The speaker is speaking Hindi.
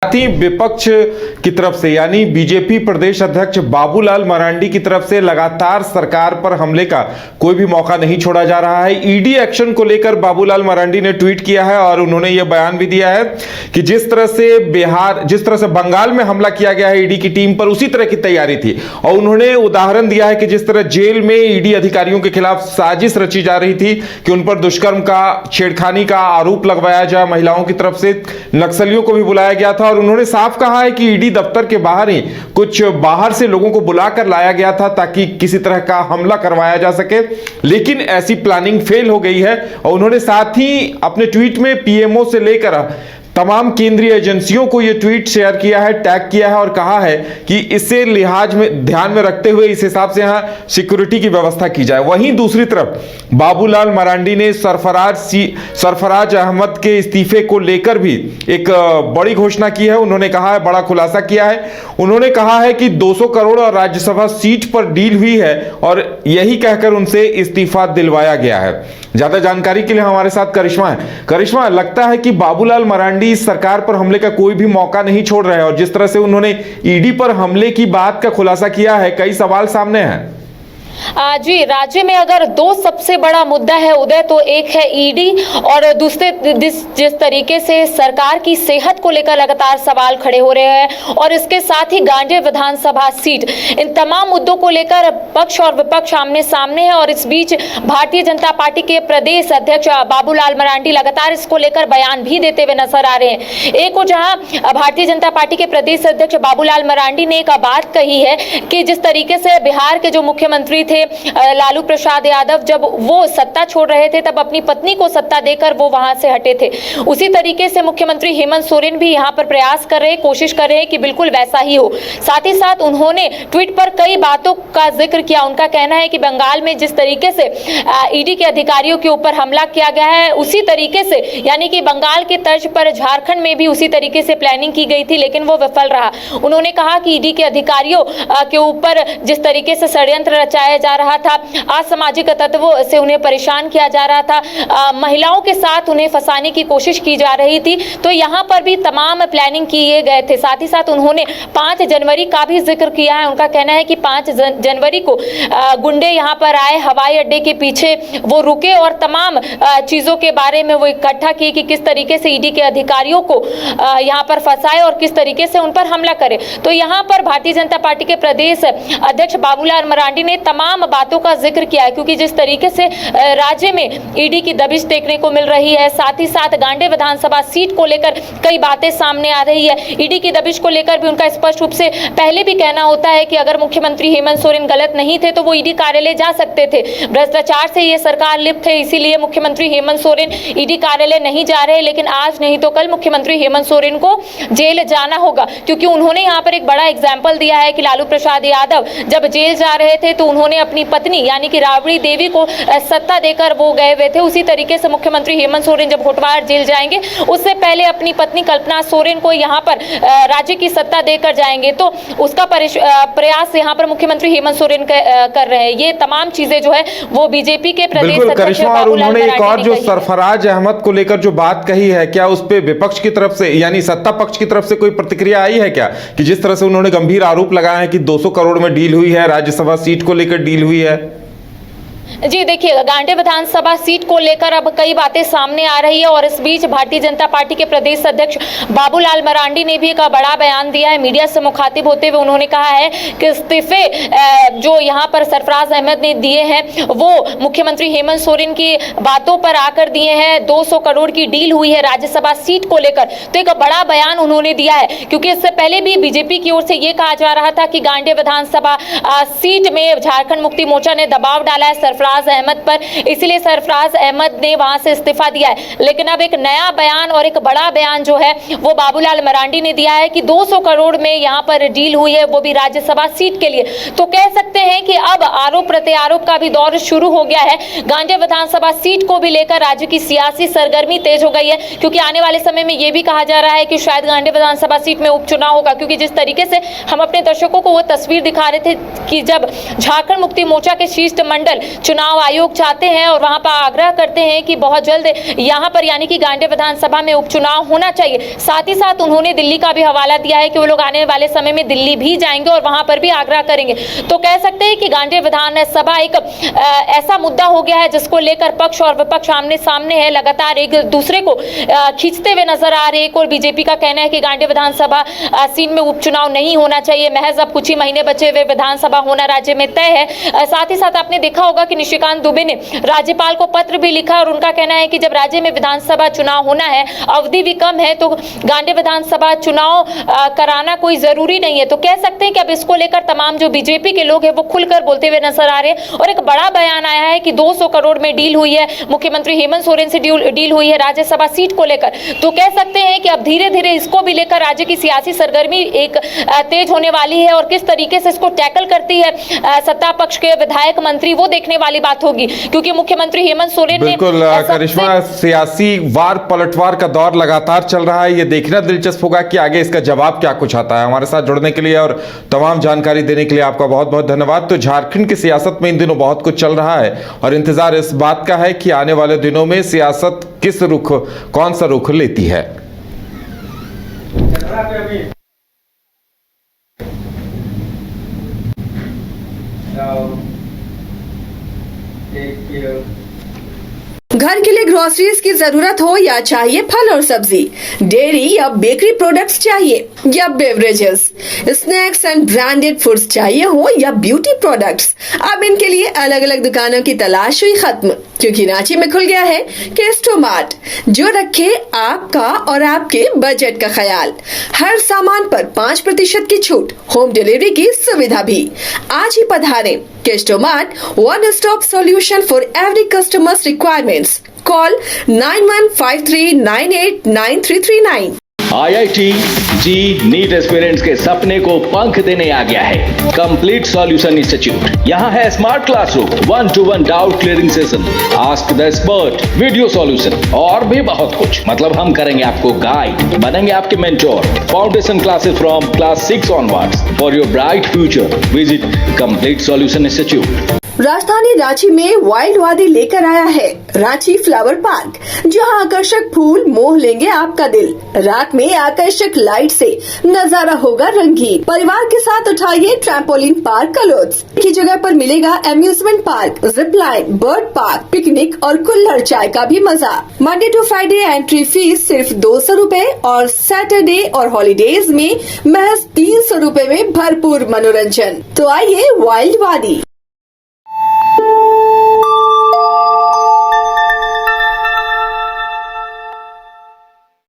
साथ ही विपक्ष की तरफ से यानी बीजेपी प्रदेश अध्यक्ष बाबूलाल मरांडी की तरफ से लगातार सरकार पर हमले का कोई भी मौका नहीं छोड़ा जा रहा है। ईडी एक्शन को लेकर बाबूलाल मरांडी ने ट्वीट किया है और उन्होंने यह बयान भी दिया है कि जिस तरह से बंगाल में हमला किया गया है ईडी की टीम पर, उसी तरह की तैयारी थी। और उन्होंने उदाहरण दिया है कि जिस तरह जेल में ईडी अधिकारियों के खिलाफ साजिश रची जा रही थी कि उन पर दुष्कर्म का, छेड़खानी का आरोप लगवाया जाए, महिलाओं की तरफ से नक्सलियों को भी बुलाया गया था। और उन्होंने साफ कहा है कि ईडी दफ्तर के बाहर ही कुछ बाहर से लोगों को बुलाकर लाया गया था ताकि किसी तरह का हमला करवाया जा सके, लेकिन ऐसी प्लानिंग फेल हो गई है। और उन्होंने साथ ही अपने ट्वीट में पीएमओ से लेकर तमाम केंद्रीय एजेंसियों को यह ट्वीट शेयर किया है, टैग किया है और कहा है कि इससे ध्यान में रखते हुए इस हिसाब से यहां सिक्योरिटी की व्यवस्था की जाए। वहीं दूसरी तरफ बाबूलाल मरांडी ने सरफराज अहमद के इस्तीफे को लेकर भी एक बड़ी घोषणा की है। उन्होंने कहा है, बड़ा खुलासा किया है। उन्होंने कहा है कि 200 करोड़ और राज्यसभा सीट पर डील हुई है और यही कहकर उनसे इस्तीफा दिलवाया गया है। ज्यादा जानकारी के लिए हमारे साथ करिश्मा है। करिश्मा, लगता है कि बाबूलाल मरांडी सरकार पर हमले का कोई भी मौका नहीं छोड़ रहे हैं और जिस तरह से उन्होंने ईडी पर हमले की बात का खुलासा किया है, कई सवाल सामने हैं। जी, राज्य में अगर दो सबसे बड़ा मुद्दा है उदय, तो एक है ईडी और दूसरे जिस तरीके से सरकार की सेहत को लेकर लगातार सवाल खड़े हो रहे हैं और इसके साथ ही गांधी विधानसभा सीट, इन तमाम मुद्दों को लेकर पक्ष और विपक्ष आमने सामने है। और इस बीच भारतीय जनता पार्टी के प्रदेश अध्यक्ष बाबूलाल मरांडी लगातार इसको लेकर बयान भी देते हुए नजर आ रहे हैं। एक और जहां भारतीय जनता पार्टी के प्रदेश अध्यक्ष बाबूलाल मरांडी ने एक बात कही है कि जिस तरीके से बिहार के जो मुख्यमंत्री थे लालू प्रसाद यादव, जब वो सत्ता छोड़ रहे थे तब अपनी पत्नी को सत्ता देकर वो वहां से हटे थे। उसी तरीके से मुख्यमंत्री हेमंत सोरेन भी यहां पर प्रयास कर रहे हैं, कोशिश कर रहे हैं कि बिल्कुल वैसा ही हो। साथ ही साथ उन्होंने ट्वीट पर कई बातों का जिक्र किया। उनका कहना है कि बंगाल में जिस तरीके से ईडी के अधिकारियों के ऊपर हमला किया गया है, उसी तरीके से यानी कि बंगाल के तर्ज पर झारखंड में भी उसी तरीके से प्लानिंग की गई थी, लेकिन वो विफल रहा। उन्होंने कहा कि ईडी के अधिकारियों के ऊपर जिस तरीके से षड्यंत्र रचाया जा रहा था, असामाजिक तत्वों से उन्हें परेशान किया जा रहा था, महिलाओं के साथ उन्हें फंसाने की कोशिश की जा रही थी, तो यहाँ पर भी तमाम प्लानिंग किए गए थे। साथ ही साथ उन्होंने 5 जनवरी का भी जिक्र किया है। उनका कहना है कि 5 जनवरी को गुंडे यहाँ पर आए, हवाई अड्डे के पीछे वो रुके और तमाम चीजों के बारे में वो इकट्ठा किए कि किस तरीके से ईडी के अधिकारियों को यहाँ पर फंसाए और किस तरीके से उन पर हमला करे। तो यहाँ पर भारतीय जनता पार्टी के प्रदेश अध्यक्ष बाबूलाल मरांडी ने तमाम बातों का जिक्र किया है, क्योंकि जिस तरीके से राज्य में ईडी की दबिश देखने को मिल रही है, साथ ही साथ गांधी विधानसभा सीट को लेकर कई बातें सामने आ रही है। ईडी की दबिश को लेकर भी उनका स्पष्ट रूप से पहले भी कहना होता है कि अगर मुख्यमंत्री हेमंत सोरेन गलत नहीं थे तो वो ईडी कार्यालय जा सकते थे। भ्रष्टाचार से ये सरकार लिप्त है, इसीलिए मुख्यमंत्री हेमंत सोरेन ईडी कार्यालय नहीं जा रहे। लेकिन आज नहीं तो कल मुख्यमंत्री हेमंत सोरेन को जेल जाना होगा, क्योंकि उन्होंने यहाँ पर एक बड़ा एग्जाम्पल दिया है कि लालू प्रसाद यादव जब जेल जा रहे थे तो उन्होंने अपनी पत्नी यानी कि राबड़ी देवी को सत्ता देकर वो गए हुए थे। उसी तरीके से मुख्यमंत्री हेमंत सोरेन जब होटवार जेल जाएंगे, उससे पहले अपनी पत्नी कल्पना सोरेन को यहाँ पर राज्य की सत्ता देकर जाएंगे। तो उसका प्रयास यहाँ पर मुख्यमंत्री हेमंत सोरेन कर रहे हैं। ये तमाम चीजें जो है वो बीजेपी के प्रदेश अध्यक्ष बाबूलाल मरांडी ने एक और जो सरफराज अहमद को लेकर जो बात कही है, क्या उस पे विपक्ष की तरफ से यानी सत्ता पक्ष की तरफ से कोई प्रतिक्रिया आई है क्या, कि जिस तरह से उन्होंने गंभीर आरोप लगाया है कि 200 करोड़ में डील हुई है, राज्यसभा सीट को लेकर डील हुई है? जी देखिए, गांधी विधानसभा सीट को लेकर अब कई बातें सामने आ रही है और इस बीच भारतीय जनता पार्टी के प्रदेश अध्यक्ष बाबूलाल मरांडी ने भी एक बड़ा बयान दिया है। मीडिया से मुखातिब होते हुए उन्होंने कहा है कि इस्तीफे जो यहाँ पर सरफराज अहमद ने दिए हैं वो मुख्यमंत्री हेमंत सोरेन की बातों पर आकर दिए हैं। 200 करोड़ की डील हुई है राज्यसभा सीट को लेकर, तो एक बड़ा बयान उन्होंने दिया है, क्योंकि इससे पहले भी बीजेपी की ओर से ये कहा जा रहा था कि गांधी विधानसभा सीट में झारखंड मुक्ति मोर्चा ने दबाव डाला है सरफराज अहमद पर, इसलिए सरफराज अहमद ने वहां से इस्तीफा दिया है। लेकिन अब एक नया बयान और एक बड़ा बयान जो है वो बाबूलाल मरांडी ने दिया है कि 200 करोड़ में यहां पर डील हुई है, वो भी राज्यसभा सीट के लिए। तो कह सकते हैं कि अब आरोप प्रत्यारोप का भी दौर शुरू हो गया है। गांधी विधानसभा सीट को भी लेकर राज्य की सियासी सरगर्मी तेज हो गई है, क्योंकि आने वाले समय में यह भी कहा जा रहा है कि शायद गांधी विधानसभा सीट में उपचुनाव होगा, क्योंकि जिस तरीके से हम अपने दर्शकों को वो तस्वीर दिखा रहे थे कि जब झारखंड मुक्ति मोर्चा के शिष्टमंडल चुनाव आयोग चाहते हैं और वहां पर आग्रह करते हैं कि बहुत जल्द यहां पर यानी कि गांडेय विधानसभा में उपचुनाव होना चाहिए। साथ ही साथ उन्होंने दिल्ली का भी हवाला दिया है कि वो लोग आने वाले समय में दिल्ली भी जाएंगे और वहां पर भी आग्रह करेंगे। तो कह सकते हैं कि गांडेय विधानसभा एक ऐसा मुद्दा हो गया है जिसको लेकर पक्ष और विपक्ष आमने सामने है, लगातार एक दूसरे को खींचते हुए नजर आ रहे हैं। और बीजेपी का कहना है कि गांडेय विधानसभा सीट में उपचुनाव नहीं होना चाहिए, महज अब कुछ ही महीने बचे हुए विधानसभा होना राज्य में तय है। साथ ही साथ आपने देखा होगा कि निशिकांत दुबे ने राज्यपाल को पत्र भी लिखा और उनका कहना है कि जब राज्य में विधानसभा चुनाव होना है, अवधि भी कम है, तो गांडेय विधानसभा चुनाव कराना कोई जरूरी नहीं है। तो कह सकते हैं कि अब इसको लेकर तमाम जो बीजेपी के लोग हैं वो खुलकर बोलते हुए नजर आ रहे हैं। और एक बड़ा बयान आया है कि 200 करोड़ में डील हुई है, मुख्यमंत्री हेमंत सोरेन से डील हुई है राज्यसभा सीट को लेकर। तो कह सकते हैं कि अब धीरे धीरे इसको भी लेकर राज्य की सियासी सरगर्मी एक तेज होने वाली है और किस तरीके से इसको टैकल करती है सत्ता पक्ष के विधायक मंत्री, वो देखने वाली बात होगी। क्योंकि मुख्यमंत्री हेमंत सोरेन ने बिल्कुल करिश्मा, सियासी वार पलटवार का दौर लगातार चल रहा है। ये देखना दिलचस्प होगा कि आगे इसका जवाब क्या कुछ आता है। हमारे साथ जुड़ने के लिए और तमाम जानकारी देने के लिए आपका बहुत बहुत धन्यवाद। तो झारखंड की सियासत में इन दिनों बहुत कुछ चल रहा है और इंतजार इस बात का है कि आने वाले दिनों में सियासत किस रुख, कौन सा रुख लेती है। घर के लिए ग्रोसरीज की जरूरत हो या चाहिए फल और सब्जी, डेयरी या बेकरी प्रोडक्ट्स चाहिए या beverages, snacks and branded foods चाहिए हो या ब्यूटी प्रोडक्ट्स, अब इनके लिए अलग अलग दुकानों की तलाश हुई खत्म, क्योंकि रांची में खुल गया है केस्टो मार्ट, जो रखे आपका और आपके बजट का ख्याल। हर सामान पर 5% की छूट, होम डिलीवरी की सुविधा भी। आज ही पधारें Kesto mart, one stop solution for every customers requirements. Call 9153989339। IIT JEE NEET aspirants के सपने को पंख देने आ गया है कंप्लीट सॉल्यूशन इंस्टीट्यूट। यहाँ है smart classroom, 1-to-1 doubt clearing session, ask the expert, video solution और भी बहुत कुछ। मतलब हम करेंगे आपको गाइड, बनेंगे आपके mentor. Foundation classes from class 6 onwards for your bright future. Visit complete solution institute. राजधानी रांची में वाइल्ड वादी लेकर आया है रांची फ्लावर पार्क, जहां आकर्षक फूल मोह लेंगे आपका दिल। रात में आकर्षक लाइट से नजारा होगा रंगीन। परिवार के साथ उठाइए ट्रैम्पोलिन पार्क का लुत्फ। की जगह पर मिलेगा amusement park, zip line, bird park, picnic और कुल्हड़ चाय का भी मजा। Monday to Friday entry fee सिर्फ 200 रूपए और सैटरडे और हॉलीडेज में महज 300 रूपए में भरपूर मनोरंजन। तो आइए वाइल्ड वादी।